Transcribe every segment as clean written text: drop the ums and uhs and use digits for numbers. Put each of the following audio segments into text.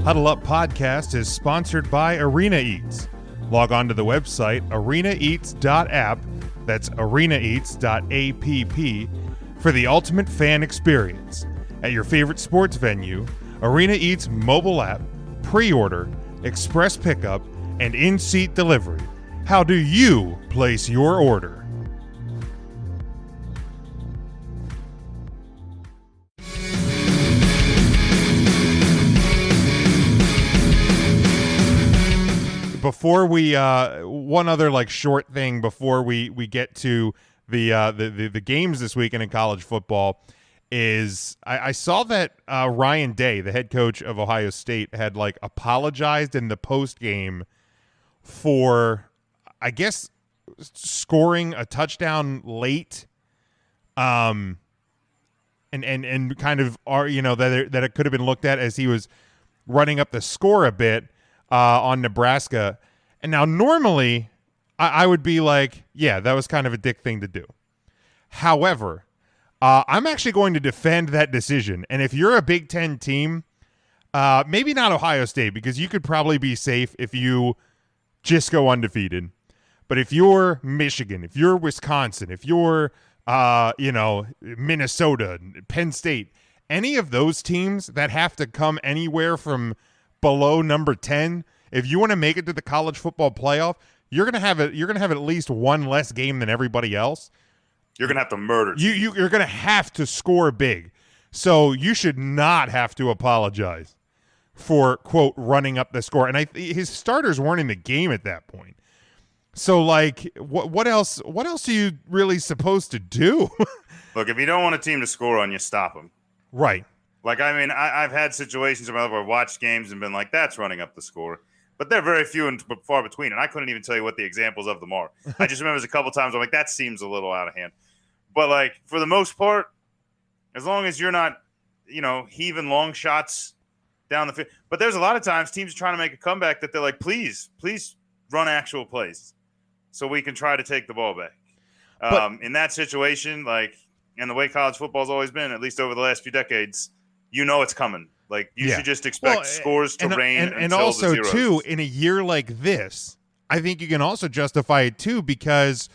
Huddle Up Podcast is sponsored by Arena Eats. Log on to the website arenaeats.app, that's arenaeats.app, for the ultimate fan experience. At your favorite sports venue, Arena Eats mobile app, pre-order, express pickup, and in-seat delivery. How do you place your order? Before we, one other short thing before we get to the games this weekend in college football is I saw that Ryan Day, the head coach of Ohio State, had apologized in the post game for, I guess, scoring a touchdown late, and kind of that it could have been looked at as he was running up the score a bit on Nebraska. And now normally I would be like, yeah, that was kind of a dick thing to do. However, I'm actually going to defend that decision. And if you're a Big Ten team, maybe not Ohio State, because you could probably be safe if you just go undefeated. But if you're Michigan, if you're Wisconsin, if you're Minnesota, Penn State, any of those teams that have to come anywhere from below number 10, if you want to make it to the college football playoff, you're gonna have at least one less game than everybody else. You're gonna have to murder. You're gonna have to score big. So you should not have to apologize for, quote, running up the score. And his starters weren't in the game at that point. So what else are you really supposed to do? Look, if you don't want a team to score on you, stop them. Right. I've had situations where I've watched games and been like, that's running up the score. But they're very few and far between, and I couldn't even tell you what the examples of them are. I just remember there's a couple times I'm like, that seems a little out of hand. But, for the most part, as long as you're not, heaving long shots down the field. But there's a lot of times teams are trying to make a comeback that they're like, please run actual plays so we can try to take the ball back. In that situation, and the way college football's always been, at least over the last few decades, it's coming. You should just expect scores to reign and until also, the zeros. too, in a year like this, I think you can also justify it, too, because,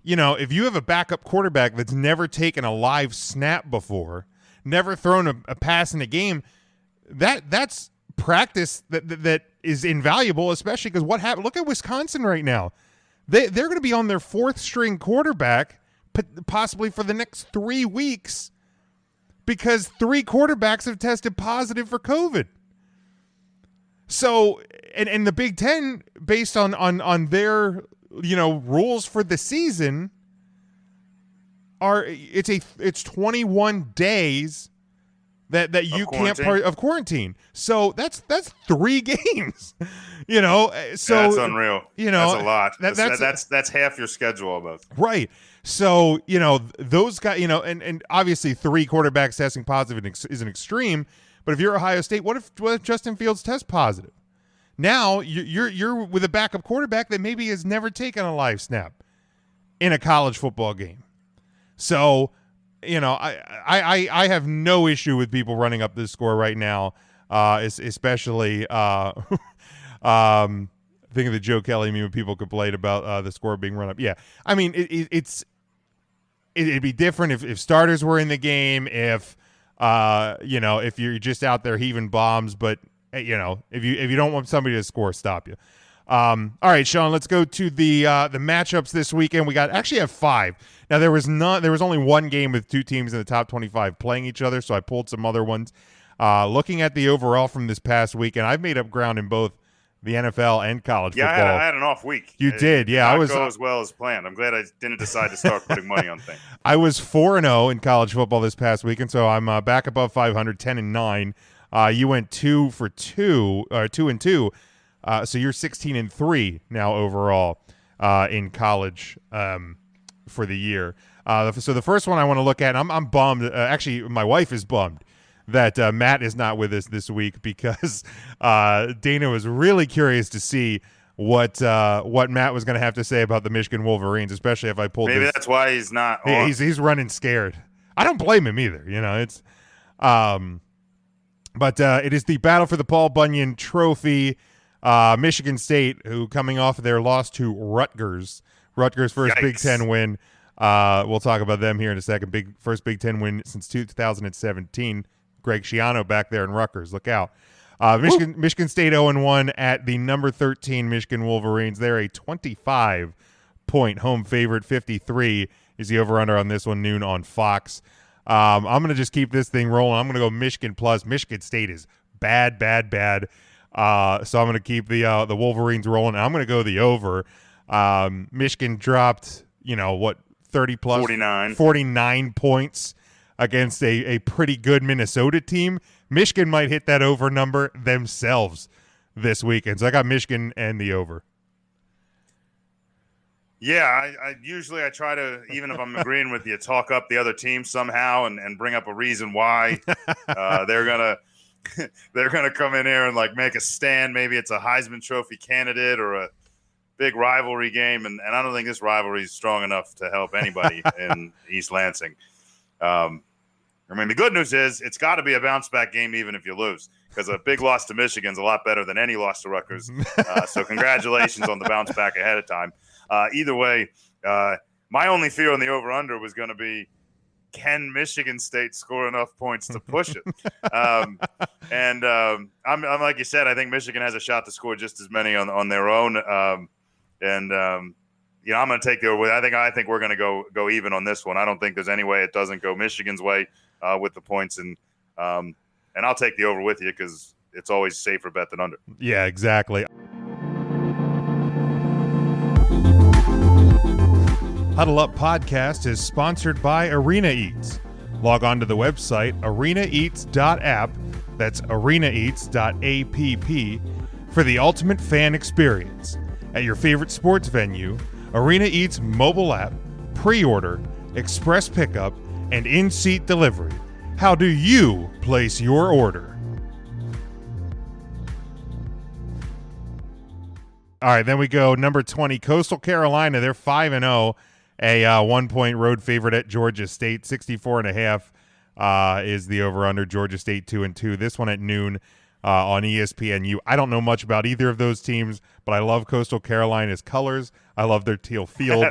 if you have a backup quarterback that's never taken a live snap before, never thrown a pass in a game, that's practice that is invaluable, especially because what happened? Look at Wisconsin right now. They're going to be on their fourth-string quarterback possibly for the next 3 weeks, because 3 quarterbacks have tested positive for COVID. So, and the Big Ten, based on their rules for the season, it's 21 days that you can't of quarantine. So that's 3 games. So that's unreal. That's a lot. That's half your schedule almost. Right. So, those guys, and obviously 3 quarterbacks testing positive is an extreme, but if you're Ohio State, what if Justin Fields tests positive? Now you're with a backup quarterback that maybe has never taken a live snap in a college football game. So, I have no issue with people running up this score right now, especially think of the Joe Kelly meme when people complain about the score being run up. Yeah, I mean it'd be different if starters were in the game, if if you're just out there heaving bombs, but if you don't want somebody to score, stop you. All right, Sean, let's go to the matchups this weekend. We actually have 5. Now there was only one game with 2 teams in the top 25 playing each other, so I pulled some other ones. Looking at the overall from this past weekend, I've made up ground in both the NFL and college football. Yeah, I had an off week. You did, yeah. I go as well as planned. I'm glad I didn't decide to start putting money on things. I was 4-0 in college football this past weekend, so I'm back above 500, 10-9. You went 2-2. So you're 16-3 now overall in college for the year. So the first one I want to look at, I'm bummed. Actually, my wife is bummed that Matt is not with us this week, because Dana was really curious to see what Matt was going to have to say about the Michigan Wolverines, especially if I pulled. Maybe that's why he's not on. He's running scared. I don't blame him either. It's But it is the battle for the Paul Bunyan Trophy. Michigan State, who coming off of their loss to Rutgers first Yikes. Big Ten win. We'll talk about them here in a second. First Big Ten win since 2017. Greg Schiano back there in Rutgers. Look out. Michigan State 0-1 at the number 13 Michigan Wolverines. They're a 25-point home favorite. 53 is the over-under on this one, noon on Fox. I'm going to just keep this thing rolling. I'm going to go Michigan plus. Michigan State is bad. So I'm going to keep the Wolverines rolling. I'm going to go the over. Michigan dropped, 30 plus 49 points against a pretty good Minnesota team. Michigan might hit that over number themselves this weekend. So I got Michigan and the over. Yeah, I usually try to, even if I'm agreeing with you, talk up the other team somehow and bring up a reason why they're gonna come in here and like make a stand. Maybe it's a Heisman Trophy candidate or a big rivalry game, and I don't think this rivalry is strong enough to help anybody in East Lansing. The good news is it's got to be a bounce back game even if you lose, because a big loss to Michigan's a lot better than any loss to Rutgers. So congratulations on the bounce back ahead of time. Either way, my only fear on the over-under was going to be, can Michigan State score enough points to push it? I'm like you said, I think Michigan has a shot to score just as many on their own. I'm going to take the over. I think we're going to go even on this one. I don't think there's any way it doesn't go Michigan's way with the points, and I'll take the over with you because it's always safer bet than under. Yeah, exactly. Huddle Up Podcast is sponsored by Arena Eats. Log on to the website arenaeats.app, that's arenaeats.app, for the ultimate fan experience. At your favorite sports venue, Arena Eats mobile app, pre-order, express pickup, and in-seat delivery. How do you place your order? All right, then we go number 20, Coastal Carolina. They're 5-0. A 1-point road favorite at Georgia State. 64.5 is the over-under. Georgia State 2-2. This one at noon on ESPNU. I don't know much about either of those teams, but I love Coastal Carolina's colors. I love their teal field,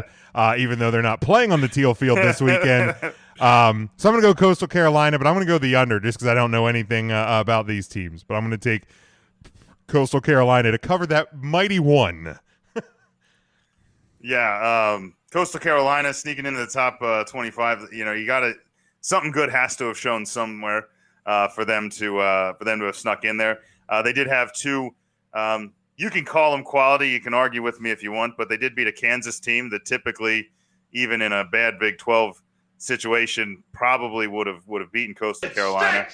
even though they're not playing on the teal field this weekend. So I'm going to go Coastal Carolina, but I'm going to go the under just because I don't know anything about these teams. But I'm going to take Coastal Carolina to cover that mighty one. Yeah, Coastal Carolina sneaking into the top 25. You got to, something good has to have shown somewhere for them to have snuck in there. They did have two. You can call them quality. You can argue with me if you want, but they did beat a Kansas team that typically, even in a bad Big 12 situation, probably would have beaten Coastal Carolina,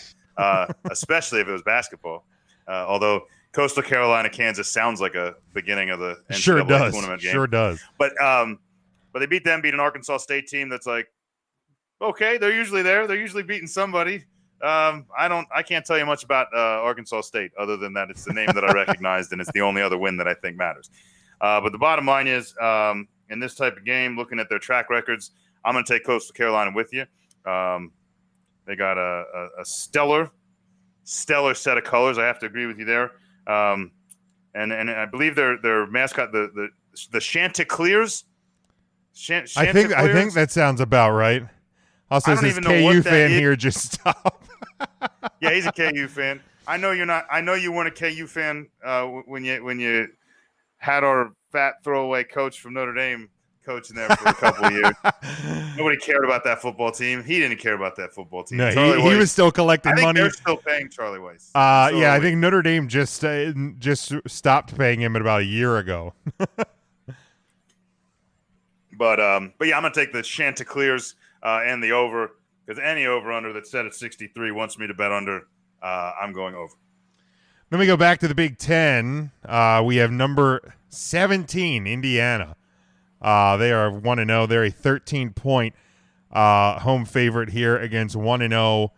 especially if it was basketball. Although Coastal Carolina, Kansas sounds like a beginning of the NCAA tournament game. Sure does. But they beat an Arkansas State team that's like, okay, they're usually there. They're usually beating somebody. I can't tell you much about Arkansas State other than that it's the name that I recognized and it's the only other win that I think matters. But the bottom line is, in this type of game, looking at their track records, I'm going to take Coastal Carolina with you. They got a stellar set of colors. I have to agree with you there. And I believe their mascot, the Chanticleers. I think that sounds about right. Also, this KU fan here just stop. Yeah, he's a KU fan. I know you're not. I know you weren't a KU fan when you had our fat throwaway coach from Notre Dame coaching there for a couple of years. Nobody cared about that football team. He didn't care about that football team. No, he was still collecting money. They're still paying Charlie Weiss. Yeah, I think Notre Dame just stopped paying him about a year ago. But yeah, I'm gonna take the Chanticleers and the over, because any over-under that's set at 63 wants me to bet under. I'm going over. Then we go back to the Big Ten. We have number 17, Indiana. They are 1-0. They're a 13-point home favorite here against 1-0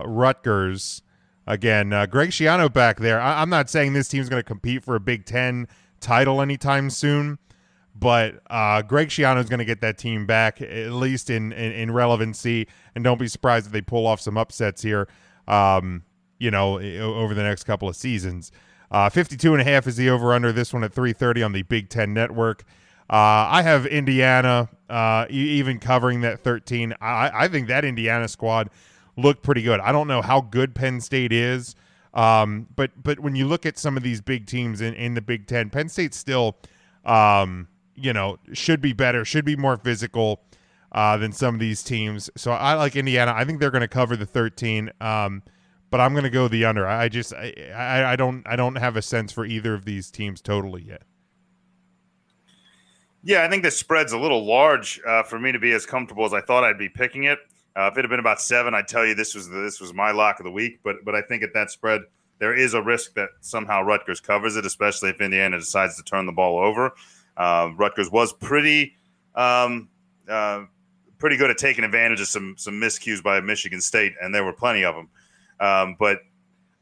Rutgers. Again, Greg Schiano back there. I'm not saying this team's going to compete for a Big Ten title anytime soon, but Greg Schiano is going to get that team back, at least in relevancy, and don't be surprised if they pull off some upsets here. over the next couple of seasons. 52.5 is the over-under. This one at 3:30 on the Big Ten Network. I have Indiana even covering that 13. I think that Indiana squad looked pretty good. I don't know how good Penn State is, but when you look at some of these big teams in the Big Ten, Penn State still, should be better, should be more physical than some of these teams. So I like Indiana. I think they're going to cover the 13, but I'm going to go the under. I don't have a sense for either of these teams totally yet. Yeah, I think the spread's a little large for me to be as comfortable as I thought I'd be picking it. If it had been about 7, I'd tell you this was my lock of the week. But I think at that spread, there is a risk that somehow Rutgers covers it, especially if Indiana decides to turn the ball over. Rutgers was pretty good at taking advantage of some miscues by Michigan State, and there were plenty of them. But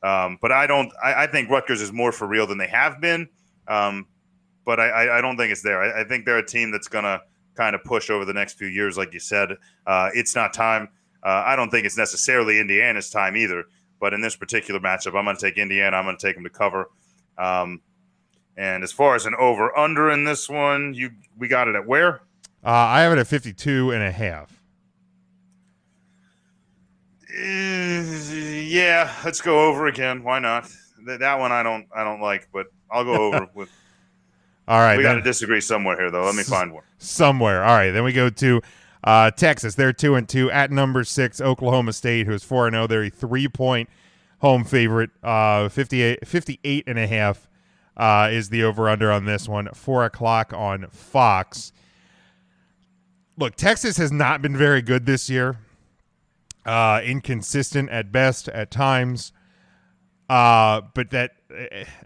I think Rutgers is more for real than they have been. But I don't think it's there. I think they're a team that's going to kind of push over the next few years, like you said. It's not time. I don't think it's necessarily Indiana's time either. But in this particular matchup, I'm going to take Indiana. I'm going to take them to cover. And as far as an over-under in this one, we got it at where? I have it at 52.5. Yeah, let's go over again. Why not? That one I don't like, but I'll go over with. All right, we got to disagree somewhere here, though. Let me find one. Somewhere. All right, then we go to Texas. They're 2-2 at number 6. Oklahoma State, who is 4-0. They're a 3-point home favorite. 58.5 is the over/under on this one. 4:00 on Fox. Look, Texas has not been very good this year. Inconsistent at best at times. But that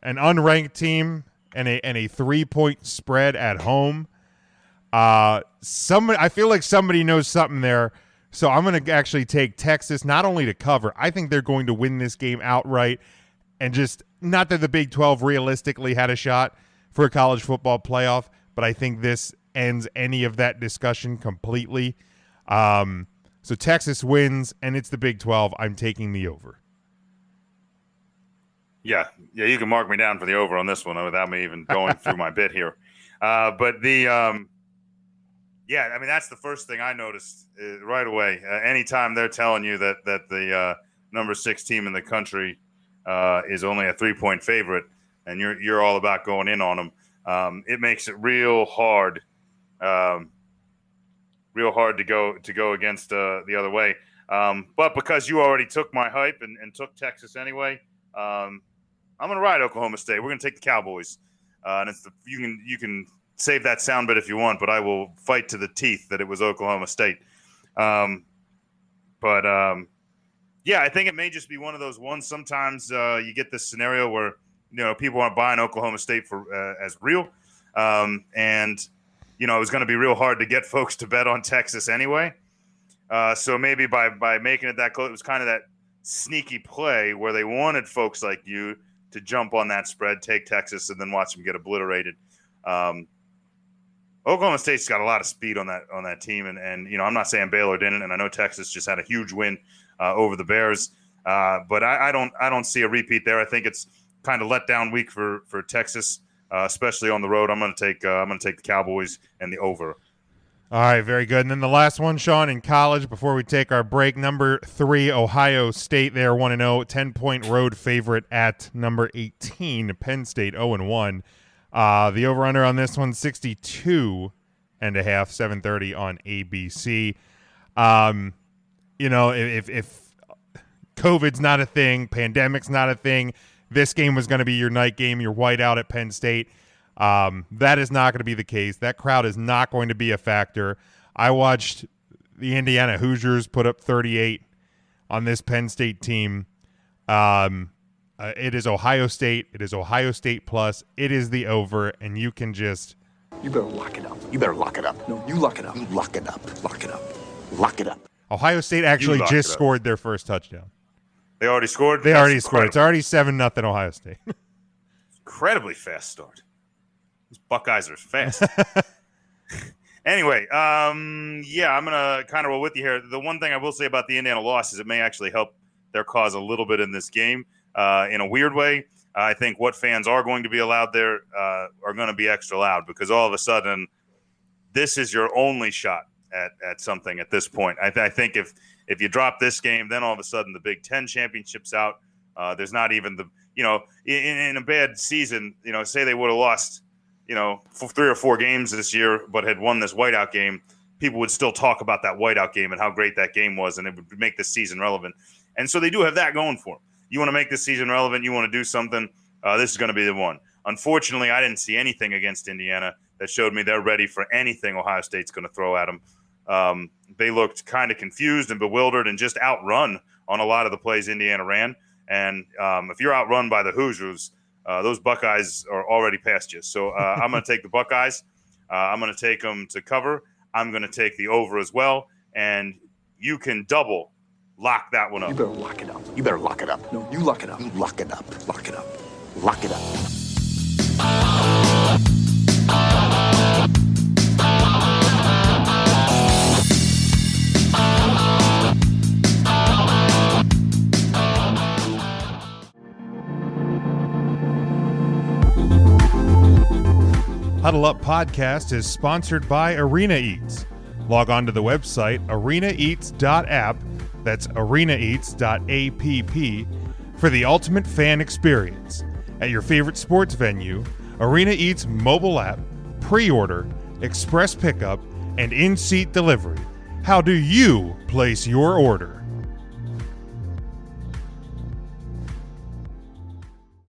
an unranked team and a 3-point spread at home. I feel like somebody knows something there. So I'm going to actually take Texas not only to cover. I think they're going to win this game outright, and just not that the Big 12 realistically had a shot for a college football playoff, but I think this ends any of that discussion completely. So Texas wins, and it's the Big 12. I'm taking the over. Yeah, you can mark me down for the over on this one without me even going through my bit here. But that's the first thing I noticed right away. Anytime they're telling you that the number 6 team in the country is only a 3-point favorite, and you're all about going in on them, it makes it real hard to go against the other way. But because you already took my hype and took Texas anyway, I'm going to ride Oklahoma State. We're going to take the Cowboys. And you can save that sound bit if you want, but I will fight to the teeth that it was Oklahoma State. I think it may just be one of those ones. Sometimes you get this scenario where people aren't buying Oklahoma State for as real, and it was going to be real hard to get folks to bet on Texas anyway. So maybe by making it that close, it was kind of that sneaky play where they wanted folks like you to jump on that spread, take Texas, and then watch them get obliterated. Oklahoma State's got a lot of speed on that team, and I'm not saying Baylor didn't, and I know Texas just had a huge win over the Bears, but I don't see a repeat there. I think it's kind of let down week for Texas, especially on the road. I'm going to take the Cowboys and the over. All right, very good. And then the last one, Sean, in college, before we take our break, number 3, Ohio State. They are 1-0, 10-point road favorite at number 18, Penn State, 0-1. The over-under on this one, 62.5, 7:30 on ABC. If COVID's not a thing, pandemic's not a thing, this game was going to be your night game, your whiteout at Penn State. That is not going to be the case. That crowd is not going to be a factor. I watched the Indiana Hoosiers put up 38 on this Penn State team. It is Ohio State. It is Ohio State plus. It is the over, and you can just... You better lock it up. You better lock it up. No, you lock it up. You lock it up. Lock it up. Lock it up. Ohio State actually just scored their first touchdown. They already scored? They already scored. It's already 7-0 Ohio State. Incredibly fast start. These Buckeyes are fast. Anyway, I'm going to kind of roll with you here. The one thing I will say about the Indiana loss is it may actually help their cause a little bit in this game in a weird way. I think what fans are going to be allowed there are going to be extra loud, because all of a sudden this is your only shot at something at this point. I think if you drop this game, then all of a sudden the Big Ten championship's out. There's not even in a bad season, say they would have lost, 3 or 4 games this year, but had won this whiteout game, people would still talk about that whiteout game and how great that game was, and it would make this season relevant. And so they do have that going for them. You want to make this season relevant, you want to do something, this is going to be the one. Unfortunately, I didn't see anything against Indiana that showed me they're ready for anything Ohio State's going to throw at them. They looked kind of confused and bewildered and just outrun on a lot of the plays Indiana ran. And if you're outrun by the Hoosiers, those Buckeyes are already past you. So I'm going to take the Buckeyes. I'm going to take them to cover. I'm going to take the over as well. And you can double lock that one up. You better lock it up. You better lock it up. No, you lock it up. You lock it up. Lock it up. Lock it up. Huddle Up Podcast is sponsored by Arena Eats. Log on to the website arenaeats.app, that's arenaeats.app, for the ultimate fan experience. At your favorite sports venue, Arena Eats mobile app, pre-order, express pickup, and in-seat delivery. How do you place your order?